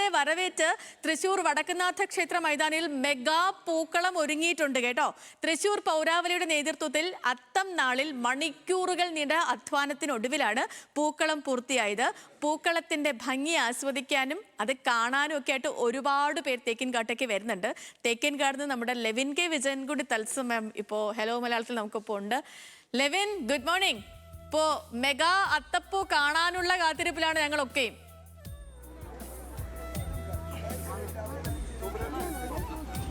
ഓണത്തെ വരവേറ്റ് തൃശൂർ വടക്കുന്നാഥ ക്ഷേത്ര മൈതാനിയിൽ മെഗാ പൂക്കളം ഒരുങ്ങിയിട്ടുണ്ട് കേട്ടോ. തൃശൂർ പൗരാവലിയുടെ നേതൃത്വത്തിൽ അത്തം നാളിൽ മണിക്കൂറുകൾ നീണ്ട അധ്വാനത്തിനൊടുവിലാണ് പൂക്കളം പൂർത്തിയായത്. പൂക്കളത്തിന്റെ ഭംഗി ആസ്വദിക്കാനും അത് കാണാനും ഒക്കെ ആയിട്ട് ഒരുപാട് പേർ തേക്കിൻകാട്ടേക്ക് വരുന്നുണ്ട്. തേക്കിൻകാട് നമ്മുടെ ലെവിൻ കെ വിജയൻ കൂടി തത്സമയം ഇപ്പോൾ ഹലോ മലയാളത്തിൽ നമുക്കിപ്പോൾ ഉണ്ട്. ലെവിൻ, ഗുഡ് മോർണിംഗ്. ഇപ്പോൾ മെഗാ അത്തപ്പൂ കാണാനുള്ള കാത്തിരിപ്പിലാണ് ഞങ്ങളൊക്കെയും.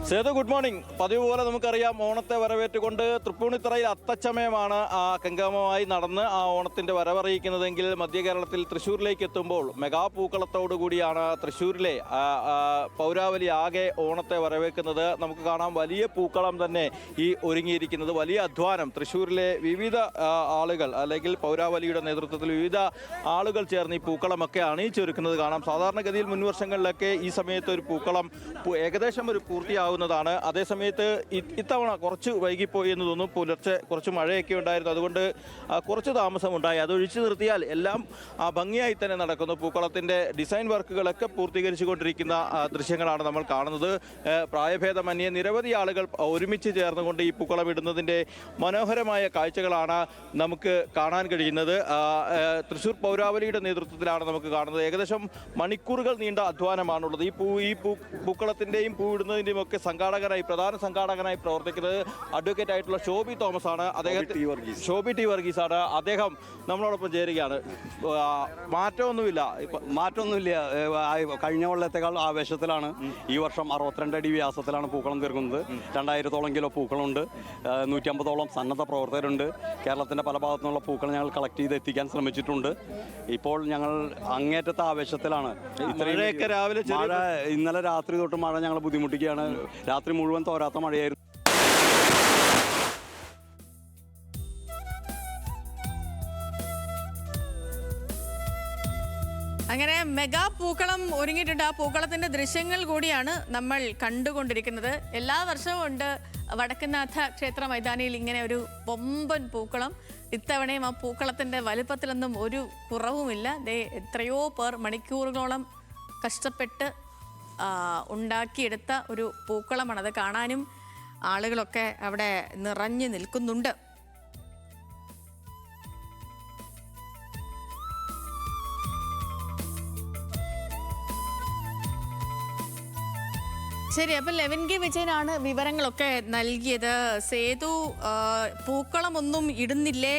Sethu, good morning. പതിവ് പോലെ നമുക്കറിയാം, ഓണത്തെ വരവേറ്റുകൊണ്ട് തൃപ്പൂണിത്തറയിൽ അത്തച്ചമയമാണ് കങ്കമമായി നടന്ന് ഓണത്തിൻ്റെ വരവറിയിക്കുന്നതെങ്കിൽ മധ്യ കേരളത്തിൽ തൃശ്ശൂരിലേക്ക് എത്തുമ്പോൾ മെഗാ പൂക്കളത്തോടു കൂടിയാണ് തൃശ്ശൂരിലെ പൗരാവലി ആകെ ഓണത്തെ വരവേക്കുന്നത്. നമുക്ക് കാണാം, വലിയ പൂക്കളം തന്നെ ഈ ഒരുങ്ങിയിരിക്കുന്നത്. വലിയ അധ്വാനം തൃശ്ശൂരിലെ വിവിധ ആളുകൾ, അല്ലെങ്കിൽ പൗരാവലിയുടെ നേതൃത്വത്തിൽ വിവിധ ആളുകൾ ചേർന്ന് ഈ പൂക്കളമൊക്കെ അണിയിച്ചൊരുക്കുന്നത് കാണാം. സാധാരണഗതിയിൽ മുൻവർഷങ്ങളിലൊക്കെ ഈ സമയത്ത് ഒരു പൂക്കളം ഏകദേശം ഒരു പൂർത്തിയാകുന്നതാണ്. അതേസമയത്ത് ഇത്തവണ കുറച്ച് വൈകിപ്പോയി എന്ന് തോന്നുന്നു. പുലർച്ചെ കുറച്ച് മഴയൊക്കെ ഉണ്ടായിരുന്നു, അതുകൊണ്ട് കുറച്ച് താമസമുണ്ടായി. അതൊഴിച്ചു നിർത്തിയാൽ എല്ലാം ഭംഗിയായി തന്നെ നടക്കുന്നു. പൂക്കളത്തിൻ്റെ ഡിസൈൻ വർക്കുകളൊക്കെ പൂർത്തീകരിച്ചു കൊണ്ടിരിക്കുന്ന ദൃശ്യങ്ങളാണ് നമ്മൾ കാണുന്നത്. പ്രായഭേദമന്യേ നിരവധി ആളുകൾ ഒരുമിച്ച് ചേർന്നുകൊണ്ട് ഈ പൂക്കളം ഇടുന്നതിൻ്റെ മനോഹരമായ കാഴ്ചകളാണ് നമുക്ക് കാണാൻ കഴിയുന്നത്. തൃശ്ശൂർ പൗരാവലിയുടെ നേതൃത്വത്തിലാണ് നമുക്ക് കാണുന്നത്. ഏകദേശം മണിക്കൂറുകൾ നീണ്ട അധ്വാനമാണുള്ളത്. ഈ പൂക്കളത്തിൻ്റെയും പൂവിടുന്നതിൻ്റെയും ഒക്കെ പ്രധാന സംഘാടകനായി പ്രവർത്തിക്കുന്നത് അഡ്വക്കേറ്റ് ആയിട്ടുള്ള ഷോബി തോമസ് ആണ്. ഷോബി ടി വർഗീസ് ആണ്. അദ്ദേഹം നമ്മളോടൊപ്പം ചേരുകയാണ്. മാറ്റമൊന്നുമില്ല. കഴിഞ്ഞ കൊല്ലത്തേക്കാൾ ആവേശത്തിലാണ്. ഈ വർഷം 62 അടി വ്യാസത്തിലാണ് പൂക്കളം തീർക്കുന്നത്. 2000-ഓളം കിലോ പൂക്കളുണ്ട്. 150-ഓളം സന്നദ്ധ പ്രവർത്തകരുണ്ട്. കേരളത്തിൻ്റെ പല ഭാഗത്തു നിന്നുള്ള പൂക്കൾ ഞങ്ങൾ കളക്ട് ചെയ്ത് എത്തിക്കാൻ ശ്രമിച്ചിട്ടുണ്ട്. ഇപ്പോൾ ഞങ്ങൾ അങ്ങേറ്റത്തെ ആവേശത്തിലാണ്. രാവിലെ ഇന്നലെ രാത്രി തൊട്ട് മഴ ഞങ്ങൾ ബുദ്ധിമുട്ടിക്കുകയാണ്. രാത്രി മുഴുവൻ തോരാത്ത മഴയായിരുന്നു. അങ്ങനെ മെഗാ പൂക്കളം ഒരുങ്ങിയിട്ടുണ്ട്. ആ പൂക്കളത്തിന്റെ ദൃശ്യങ്ങൾ കൂടിയാണ് നമ്മൾ കണ്ടുകൊണ്ടിരിക്കുന്നത്. എല്ലാ വർഷവും ഉണ്ട് വടക്കുന്നാഥ ക്ഷേത്ര മൈതാനിയിൽ ഇങ്ങനെ ഒരു പൊമ്പൻ പൂക്കളം. ഇത്തവണയും ആ പൂക്കളത്തിന്റെ വലുപ്പത്തിലൊന്നും ഒരു കുറവുമില്ല. എത്രയോ പേർ മണിക്കൂറുകളോളം കഷ്ടപ്പെട്ട് ഉണ്ടാക്കിയെടുത്ത ഒരു പൂക്കളമാണ്. അത് കാണാനും ആളുകളൊക്കെ അവിടെ നിറഞ്ഞു നിൽക്കുന്നുണ്ട്. ശരി, അപ്പം ലെവിൻ കെ വിജയനാണ് വിവരങ്ങളൊക്കെ നൽകിയത്. സേതു, പൂക്കളമൊന്നും ഇടുന്നില്ലേ